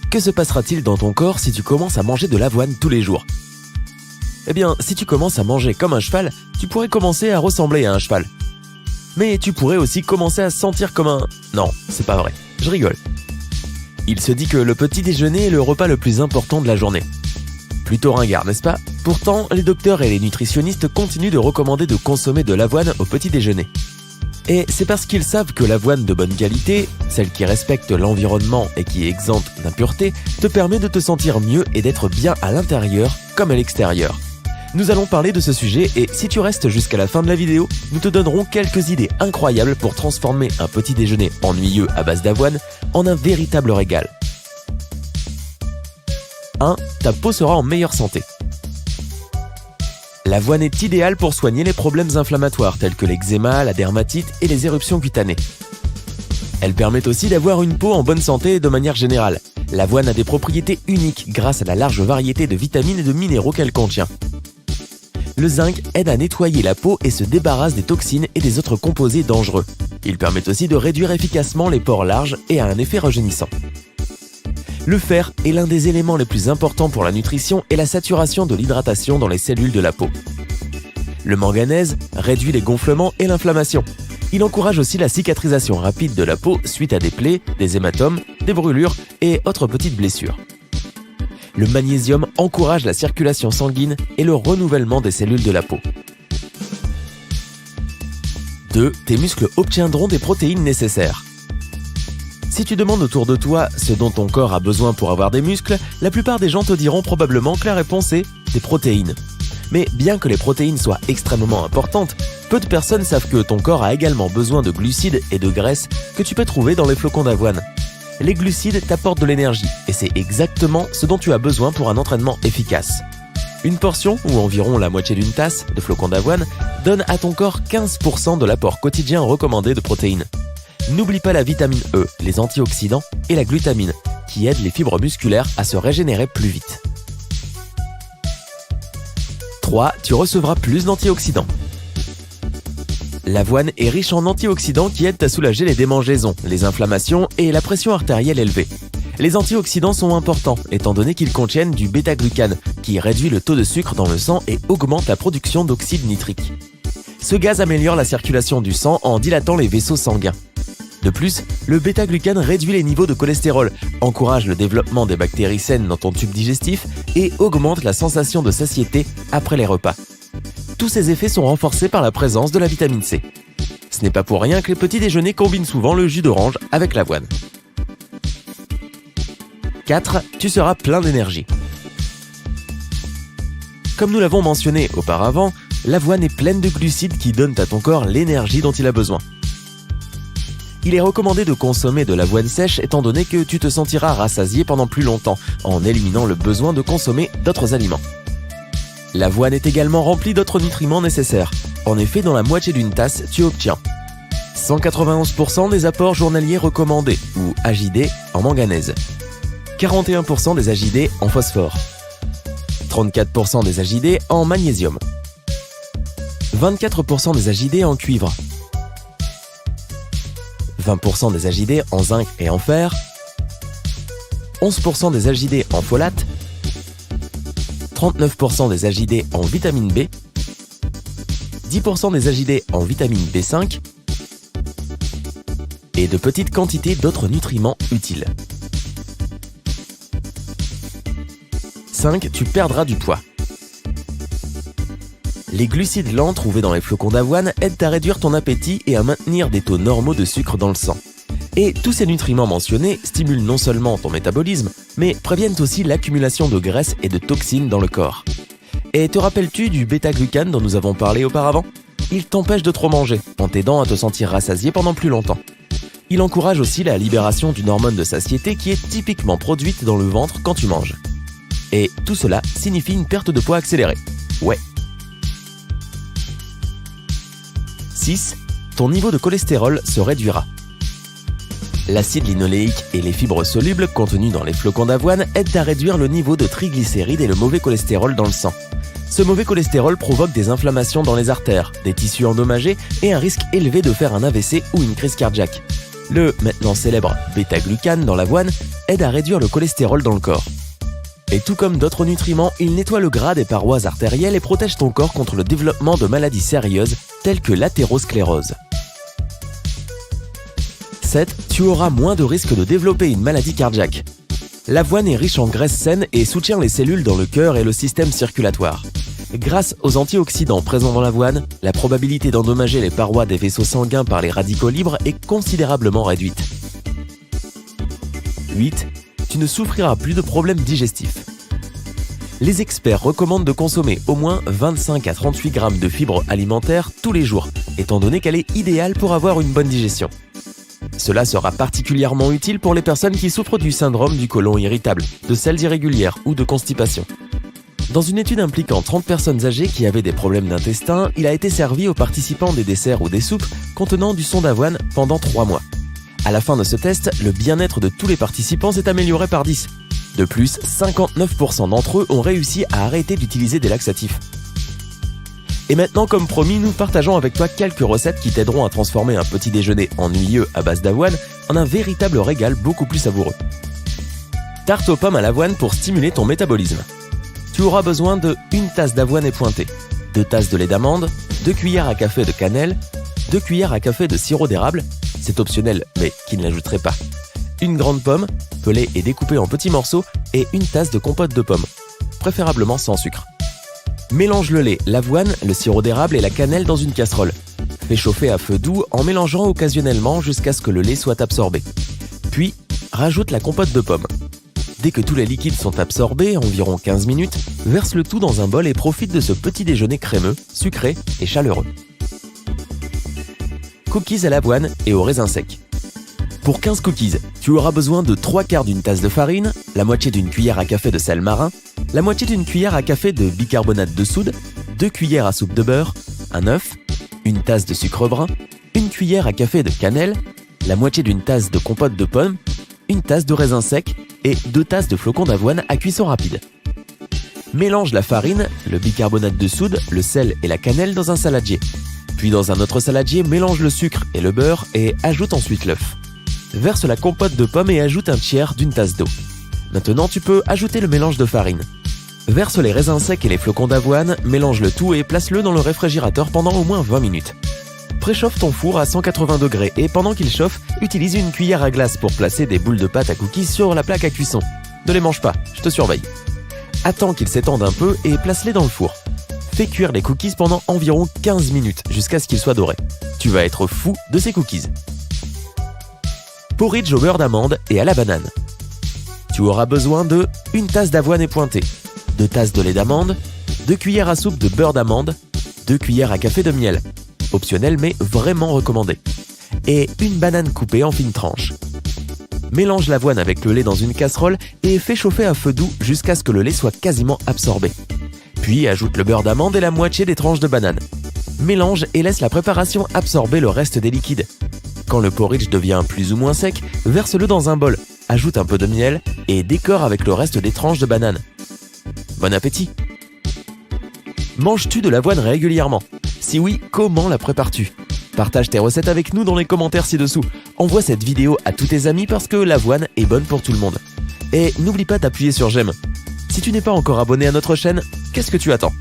que se passera-t-il dans ton corps si tu commences à manger de l'avoine tous les jours ? Eh bien, si tu commences à manger comme un cheval, tu pourrais commencer à ressembler à un cheval. Mais tu pourrais aussi commencer à sentir comme un... Non, c'est pas vrai, je rigole. Il se dit que le petit déjeuner est le repas le plus important de la journée. Plutôt ringard, n'est-ce pas ? Pourtant, les docteurs et les nutritionnistes continuent de recommander de consommer de l'avoine au petit déjeuner. Et c'est parce qu'ils savent que l'avoine de bonne qualité, celle qui respecte l'environnement et qui est exempte d'impuretés, te permet de te sentir mieux et d'être bien à l'intérieur comme à l'extérieur. Nous allons parler de ce sujet et si tu restes jusqu'à la fin de la vidéo, nous te donnerons quelques idées incroyables pour transformer un petit déjeuner ennuyeux à base d'avoine en un véritable régal. 1. Ta peau sera en meilleure santé. L'avoine est idéale pour soigner les problèmes inflammatoires tels que l'eczéma, la dermatite et les éruptions cutanées. Elle permet aussi d'avoir une peau en bonne santé de manière générale. L'avoine a des propriétés uniques grâce à la large variété de vitamines et de minéraux qu'elle contient. Le zinc aide à nettoyer la peau et se débarrasse des toxines et des autres composés dangereux. Il permet aussi de réduire efficacement les pores larges et a un effet rajeunissant. Le fer est l'un des éléments les plus importants pour la nutrition et la saturation de l'hydratation dans les cellules de la peau. Le manganèse réduit les gonflements et l'inflammation. Il encourage aussi la cicatrisation rapide de la peau suite à des plaies, des hématomes, des brûlures et autres petites blessures. Le magnésium encourage la circulation sanguine et le renouvellement des cellules de la peau. 2. Tes muscles obtiendront des protéines nécessaires. Si tu demandes autour de toi ce dont ton corps a besoin pour avoir des muscles, la plupart des gens te diront probablement que la réponse est des protéines. Mais bien que les protéines soient extrêmement importantes, peu de personnes savent que ton corps a également besoin de glucides et de graisses que tu peux trouver dans les flocons d'avoine. Les glucides t'apportent de l'énergie et c'est exactement ce dont tu as besoin pour un entraînement efficace. Une portion, ou environ la moitié d'une tasse, de flocons d'avoine donne à ton corps 15% de l'apport quotidien recommandé de protéines. N'oublie pas la vitamine E, les antioxydants et la glutamine, qui aident les fibres musculaires à se régénérer plus vite. 3. Tu recevras plus d'antioxydants. L'avoine est riche en antioxydants qui aident à soulager les démangeaisons, les inflammations et la pression artérielle élevée. Les antioxydants sont importants étant donné qu'ils contiennent du bêta-glucane qui réduit le taux de sucre dans le sang et augmente la production d'oxyde nitrique. Ce gaz améliore la circulation du sang en dilatant les vaisseaux sanguins. De plus, le bêta-glucane réduit les niveaux de cholestérol, encourage le développement des bactéries saines dans ton tube digestif et augmente la sensation de satiété après les repas. Tous ces effets sont renforcés par la présence de la vitamine C. Ce n'est pas pour rien que les petits déjeuners combinent souvent le jus d'orange avec l'avoine. 4. Tu seras plein d'énergie. Comme nous l'avons mentionné auparavant, l'avoine est pleine de glucides qui donnent à ton corps l'énergie dont il a besoin. Il est recommandé de consommer de l'avoine sèche étant donné que tu te sentiras rassasié pendant plus longtemps en éliminant le besoin de consommer d'autres aliments. L'avoine est également remplie d'autres nutriments nécessaires. En effet, dans la moitié d'une tasse, tu obtiens 191% des apports journaliers recommandés ou AJD en manganèse, 41% des AJD en phosphore, 34% des AJD en magnésium, 24% des AJD en cuivre, 20% des AJD en zinc et en fer, 11% des AJD en folate, 39% des AJD en vitamine B, 10% des AJD en vitamine B5 et de petites quantités d'autres nutriments utiles. 5. Tu perdras du poids. Les glucides lents trouvés dans les flocons d'avoine aident à réduire ton appétit et à maintenir des taux normaux de sucre dans le sang. Et tous ces nutriments mentionnés stimulent non seulement ton métabolisme, mais préviennent aussi l'accumulation de graisse et de toxines dans le corps. Et te rappelles-tu du bêta-glucane dont nous avons parlé auparavant ? Il t'empêche de trop manger, en t'aidant à te sentir rassasié pendant plus longtemps. Il encourage aussi la libération d'une hormone de satiété qui est typiquement produite dans le ventre quand tu manges. Et tout cela signifie une perte de poids accélérée. Ouais. 6. Ton niveau de cholestérol se réduira. L'acide linoléique et les fibres solubles contenues dans les flocons d'avoine aident à réduire le niveau de triglycérides et le mauvais cholestérol dans le sang. Ce mauvais cholestérol provoque des inflammations dans les artères, des tissus endommagés et un risque élevé de faire un AVC ou une crise cardiaque. Le maintenant célèbre bêta-glucane dans l'avoine aide à réduire le cholestérol dans le corps. Et tout comme d'autres nutriments, il nettoie le gras des parois artérielles et protège ton corps contre le développement de maladies sérieuses telles que l'athérosclérose. 7. Tu auras moins de risques de développer une maladie cardiaque. L'avoine est riche en graisses saines et soutient les cellules dans le cœur et le système circulatoire. Grâce aux antioxydants présents dans l'avoine, la probabilité d'endommager les parois des vaisseaux sanguins par les radicaux libres est considérablement réduite. 8. Tu ne souffriras plus de problèmes digestifs. Les experts recommandent de consommer au moins 25 à 38 grammes de fibres alimentaires tous les jours, étant donné qu'elle est idéale pour avoir une bonne digestion. Cela sera particulièrement utile pour les personnes qui souffrent du syndrome du côlon irritable, de selles irrégulières ou de constipation. Dans une étude impliquant 30 personnes âgées qui avaient des problèmes d'intestin, il a été servi aux participants des desserts ou des soupes contenant du son d'avoine pendant 3 mois. À la fin de ce test, le bien-être de tous les participants s'est amélioré par 10. De plus, 59% d'entre eux ont réussi à arrêter d'utiliser des laxatifs. Et maintenant, comme promis, nous partageons avec toi quelques recettes qui t'aideront à transformer un petit déjeuner ennuyeux à base d'avoine en un véritable régal beaucoup plus savoureux. Tarte aux pommes à l'avoine pour stimuler ton métabolisme. Tu auras besoin de 1 tasse d'avoine épointée, 2 tasses de lait d'amande, 2 cuillères à café de cannelle, 2 cuillères à café de sirop d'érable, c'est optionnel mais qui ne l'ajouterait pas, 1 grande pomme, pelée et découpée en petits morceaux et 1 tasse de compote de pommes, préférablement sans sucre. Mélange le lait, l'avoine, le sirop d'érable et la cannelle dans une casserole. Fais chauffer à feu doux en mélangeant occasionnellement jusqu'à ce que le lait soit absorbé. Puis, rajoute la compote de pommes. Dès que tous les liquides sont absorbés, environ 15 minutes, verse le tout dans un bol et profite de ce petit déjeuner crémeux, sucré et chaleureux. Cookies à l'avoine et au raisin sec. Pour 15 cookies, tu auras besoin de 3/4 d'une tasse de farine, la moitié d'une cuillère à café de sel marin, la moitié d'une cuillère à café de bicarbonate de soude, 2 cuillères à soupe de beurre, un œuf, 1 tasse de sucre brun, 1 cuillère à café de cannelle, la moitié d'une tasse de compote de pommes, 1 tasse de raisin sec et 2 tasses de flocons d'avoine à cuisson rapide. Mélange la farine, le bicarbonate de soude, le sel et la cannelle dans un saladier. Puis dans un autre saladier, mélange le sucre et le beurre et ajoute ensuite l'œuf. Verse la compote de pommes et ajoute 1/3 d'une tasse d'eau. Maintenant, tu peux ajouter le mélange de farine. Verse les raisins secs et les flocons d'avoine, mélange le tout et place-le dans le réfrigérateur pendant au moins 20 minutes. Préchauffe ton four à 180 degrés et pendant qu'il chauffe, utilise une cuillère à glace pour placer des boules de pâte à cookies sur la plaque à cuisson. Ne les mange pas, je te surveille. Attends qu'ils s'étendent un peu et place-les dans le four. Fais cuire les cookies pendant environ 15 minutes jusqu'à ce qu'ils soient dorés. Tu vas être fou de ces cookies. Porridge au beurre d'amande et à la banane. Tu auras besoin de 1 tasse d'avoine épointée, 2 tasses de lait d'amande, 2 cuillères à soupe de beurre d'amande, 2 cuillères à café de miel, optionnel mais vraiment recommandé, et 1 banane coupée en fines tranches. Mélange l'avoine avec le lait dans une casserole et fais chauffer à feu doux jusqu'à ce que le lait soit quasiment absorbé. Puis ajoute le beurre d'amande et la moitié des tranches de banane. Mélange et laisse la préparation absorber le reste des liquides. Quand le porridge devient plus ou moins sec, verse-le dans un bol, ajoute un peu de miel et décore avec le reste des tranches de banane. Bon appétit! Manges-tu de l'avoine régulièrement? Si oui, comment la prépares-tu? Partage tes recettes avec nous dans les commentaires ci-dessous. Envoie cette vidéo à tous tes amis parce que l'avoine est bonne pour tout le monde. Et n'oublie pas d'appuyer sur j'aime. Si tu n'es pas encore abonné à notre chaîne, qu'est-ce que tu attends?